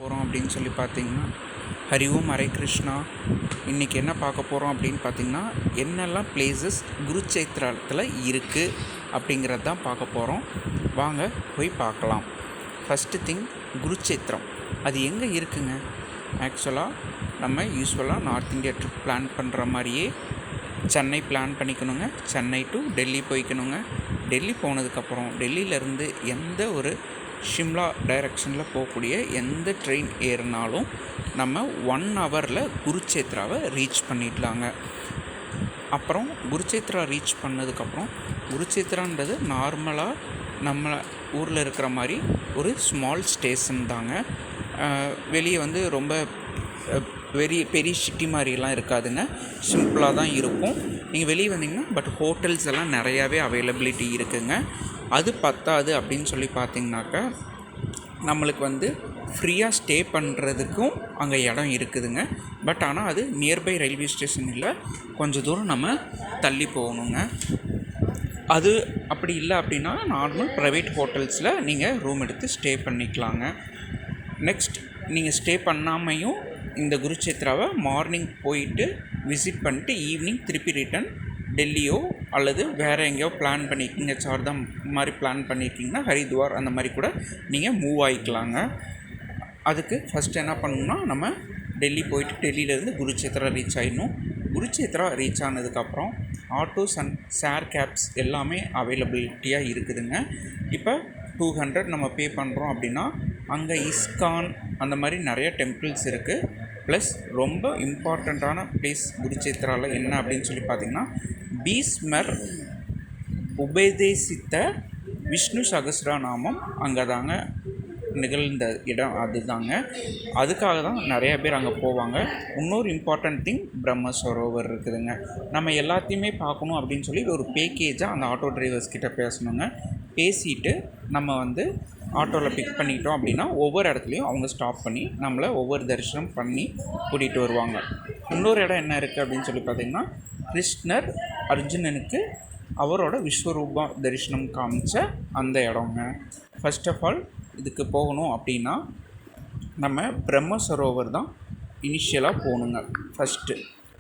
போகிறோம் அப்படின்னு சொல்லி பார்த்தீங்கன்னா, ஹரி ஓம் ஹரே கிருஷ்ணா. இன்றைக்கி என்ன பார்க்க போகிறோம் அப்படின்னு பார்த்தீங்கன்னா, என்னெல்லாம் பிளேசஸ் குருச்சேத்திரத்தில் இருக்குது அப்படிங்கிறது தான் பார்க்க போகிறோம். வாங்க போய் பார்க்கலாம். ஃபஸ்ட்டு திங், குருச்சேத்திரம் அது எங்கே இருக்குங்க? ஆக்சுவலாக நம்ம யூஸ்வலாக நார்த் இந்தியா ட்ரிப் பிளான் பண்ணுற மாதிரியே சென்னை பிளான் பண்ணிக்கணுங்க. சென்னை டு டெல்லி போய்க்கணுங்க. டெல்லி போனதுக்கப்புறம் டெல்லியிலேருந்து எந்த ஒரு ஷிம்லா டைரெக்ஷனில் போகக்கூடிய எந்த ட்ரெயின் ஏறினாலும் நம்ம 1 ஹவரில் குருச்சேத்ராவை ரீச் பண்ணிடலாங்க. அப்புறம் குருச்சேத்ரா ரீச் பண்ணதுக்கப்புறம், குருச்சேத்ரான்றது நார்மலாக நம்ம ஊரில் இருக்கிற மாதிரி ஒரு ஸ்மால் ஸ்டேஷன் தாங்க. வெளியே ரொம்ப பெரிய சிட்டி மாதிரிலாம் இருக்காதுங்க. சிம்பிளாக தான் இருக்கும். நீங்கள் வெளியே வந்தீங்கன்னா ஹோட்டல்ஸ் எல்லாம் நிறையாவே அவைலபிலிட்டி இருக்குதுங்க. அது பத்தாது அப்படின்னு சொல்லி பார்த்தீங்கன்னாக்கா, நம்மளுக்கு ஃப்ரீயாக ஸ்டே பண்ணுறதுக்கும் அங்கே இடம் இருக்குதுங்க. ஆனால் அது நியர்பை ரயில்வே ஸ்டேஷன் இல்லை, கொஞ்சம் தூரம் நம்ம தள்ளி போகணுங்க. அது அப்படி இல்லை அப்படின்னா நார்மல் ப்ரைவேட் ஹோட்டல்ஸில் நீங்கள் ரூம் எடுத்து ஸ்டே பண்ணிக்கலாங்க. நெக்ஸ்ட், நீங்கள் ஸ்டே பண்ணாமையும் இந்த குருச்சேத்ராவை மார்னிங் போயிட்டு விசிட் பண்ணிட்டு ஈவினிங் திருப்பி ரிட்டன் டெல்லியோ அல்லது வேறு எங்கேயோ பிளான் பண்ணியிருக்கீங்க, சார்தாம் மாதிரி பிளான் பண்ணியிருக்கீங்கன்னா ஹரித்வார் அந்த மாதிரி கூட நீங்கள் மூவ் ஆகிக்கலாங்க. அதுக்கு ஃபஸ்ட்டு என்ன பண்ணணும்னா, நம்ம டெல்லி போயிட்டு டெல்லியிலேருந்து குருச்சேத்ரா ரீச் ஆகிடணும். குருச்சேத்ரா ரீச் ஆனதுக்கப்புறம் ஆட்டோஸ் அண்ட் ஷேர் கேப்ஸ் எல்லாமே அவைலபிலிட்டியாக இருக்குதுங்க. இப்போ 200 நம்ம பே பண்ணுறோம் அப்படின்னா அங்கே இஸ்கான் அந்த மாதிரி நிறைய டெம்பிள்ஸ் இருக்குது. ப்ளஸ் ரொம்ப இம்பார்ட்டண்ட்டான பிளேஸ் குருச்சேத்ராவில் என்ன அப்படின்னு சொல்லி பார்த்திங்கன்னா, பீஸ்மர் உபதேசித்த விஷ்ணு சகஸ்ரநாமம் அங்கே தாங்க நிகழ்ந்த இடம். அதுதாங்க, அதுக்காக தான் நிறையா பேர் அங்கே போவாங்க. இன்னொரு இம்பார்ட்டண்ட் திங், பிரம்ம சரோவர் இருக்குதுங்க. நம்ம எல்லாத்தையுமே பார்க்கணும் அப்படின்னு சொல்லி ஒரு பேக்கேஜாக அந்த ஆட்டோ டிரைவர்ஸ் கிட்ட பேசணுங்க. பேசிட்டு நம்ம ஆட்டோவில் பிக் பண்ணிட்டோம் அப்படின்னா ஒவ்வொரு இடத்துலையும் அவங்க ஸ்டாப் பண்ணி நம்மளை ஒவ்வொரு தரிசனம் பண்ணி கூட்டிகிட்டு வருவாங்க. இன்னொரு இடம் என்ன இருக்குது அப்படின்னு சொல்லி பார்த்திங்கன்னா, கிருஷ்ணர் அர்ஜுனனுக்கு அவரோட விஸ்வரூப தரிசனம் காமிச்ச அந்த இடங்க. ஃபர்ஸ்ட் ஆஃப் ஆல் இதுக்கு போகணும் அப்படின்னா நம்ம பிரம்ம சரோவர் தான் இனிஷியலாக போகணுங்க. ஃபஸ்ட்டு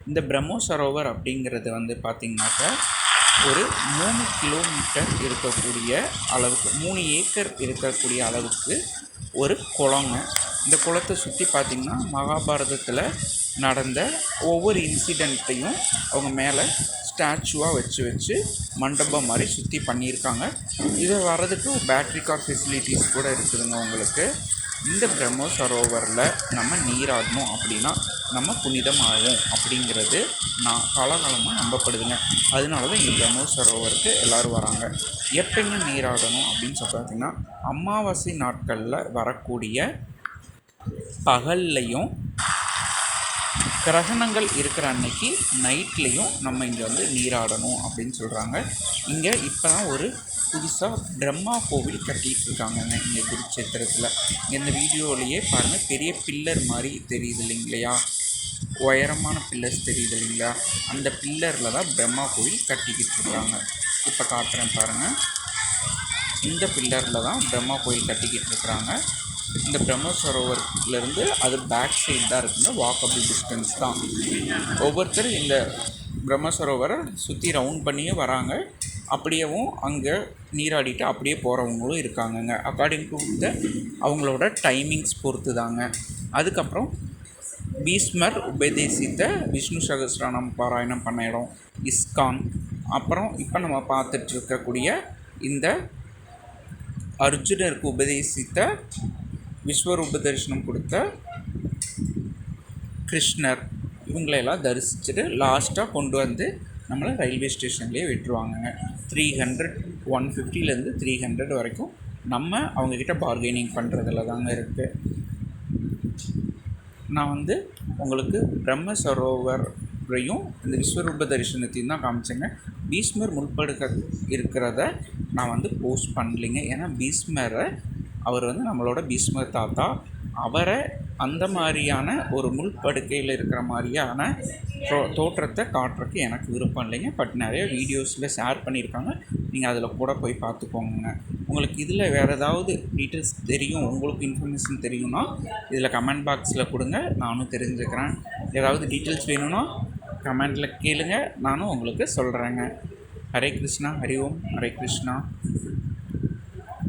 இந்த பிரம்ம சரோவர் அப்படிங்கிறது பார்த்திங்கனாக்கா ஒரு 3 கிலோமீட்டர் இருக்கக்கூடிய அளவுக்கு, 3 ஏக்கர் இருக்கக்கூடிய அளவுக்கு ஒரு குளங்க. இந்த குளத்தை சுற்றி பார்த்திங்கன்னா மகாபாரதத்தில் நடந்த ஒவ்வொரு இன்சிடெண்ட்டையும் அவங்க மேலே ஸ்டாச்சுவாக வச்சு மண்டபம் மாதிரி சுற்றி பண்ணியிருக்காங்க. இதை வர்றதுக்கு பேட்ரி கார் ஃபெசிலிட்டிஸ் கூட இருக்குதுங்க உங்களுக்கு. இந்த பிரம்ம சரோவரில் நம்ம நீராடணும் அப்படின்னா நம்ம புனிதமாகும் அப்படிங்கிறது காலகாலமாக நம்பப்படுதுங்க. அதனால தான் இந்த பிரம்ம சரோவருக்கு எல்லோரும் வராங்க. எப்போங்க நீராடணும் அப்படின்னு சொல்லி பார்த்திங்கன்னா, அமாவாசை நாட்களில் வரக்கூடிய பகல்லையும் கிரகணங்கள் இருக்கிற அன்னைக்கு நைட்லேயும் நம்ம இங்கே நீராடணும் அப்படின்னு சொல்கிறாங்க. இங்கே இப்போ தான் ஒரு புதுசாக பிரம்மா கோவில் கட்டிகிட்டு இருக்காங்கங்க இங்கே குருச்சேத்திரத்தில். இந்த வீடியோவிலேயே பாருங்கள், பெரிய பில்லர் மாதிரி தெரியுது இல்லைங்களா, உயரமான பில்லர்ஸ் தெரியுது இல்லைங்களா, அந்த பில்லரில் தான் பிரம்மா கோவில் கட்டிக்கிட்டு இருக்காங்க. இப்போ காட்டுறேன் பாருங்கள், இந்த பில்லரில் தான் பிரம்மா கோவில் கட்டிக்கிட்டு இருக்கிறாங்க. இந்த பிரம்ம சரோவர்லேருந்து அது பேக் சைடு தான் இருக்குங்க, வாக்கபிள் டிஸ்டன்ஸ் தான். ஒவ்வொருத்தர் இந்த பிரம்ம சரோவரை சுற்றி ரவுண்ட் பண்ணியே வராங்க. அப்படியேவும் அங்கே நீராடிட்டு அப்படியே போகிறவங்களும் இருக்காங்கங்க. அக்கார்டிங் டு அவங்களோட டைமிங்ஸ் பொறுத்து தாங்க. அதுக்கப்புறம் பீஸ்மர் உபதேசித்த விஷ்ணு சகஸ்ரநாமம் பாராயணம் பண்ண இடம் இஸ்கான். அப்புறம் இப்போ நம்ம பார்த்துட்டு இருக்கக்கூடிய இந்த அர்ஜுனருக்கு உபதேசித்த விஸ்வரூப தரிசனம் கொடுத்த கிருஷ்ணர், இவங்களையெல்லாம் தரிசிச்சுட்டு லாஸ்ட்டாக கொண்டு நம்மளை ரயில்வே ஸ்டேஷன்லேயே விட்டுருவாங்கங்க. 300 150 300 வரைக்கும் நம்ம அவங்கக்கிட்ட பார்கெனிங் பண்ணுறதுல தாங்க இருக்குது. நான் உங்களுக்கு பிரம்ம சரோவரையும் இந்த விஸ்வரூப தரிசனத்தையும் தான் காமிச்சேங்க. பீஸ்மர் முற்படுக்க இருக்கிறத நான் போஸ்ட் பண்ணலைங்க. ஏன்னா பீஸ்மரை அவர் நம்மளோட பீஸ்மர் தாத்தா, அவரை அந்த மாதிரியான ஒரு முள்படுக்கையில் இருக்கிற மாதிரியான தோற்றத்தை காட்டுறதுக்கு எனக்கு விருப்பம் இல்லைங்க. நிறைய வீடியோஸில் ஷேர் பண்ணியிருக்காங்க, நீங்கள் அதில் கூட போய் பார்த்துக்கோங்க. உங்களுக்கு இதில் வேறு ஏதாவது டீட்டெயில்ஸ் தெரியும், உங்களுக்கு இன்ஃபர்மேஷன் தெரியும்னா இதில் கமெண்ட் பாக்ஸில் கொடுங்க, நானும் தெரிஞ்சுக்கிறேன். ஏதாவது டீட்டெயில்ஸ் வேணும்னா கமெண்டில் கேளுங்க, நானும் உங்களுக்கு சொல்கிறேங்க. ஹரே கிருஷ்ணா, ஹரி ஓம், ஹரே கிருஷ்ணா.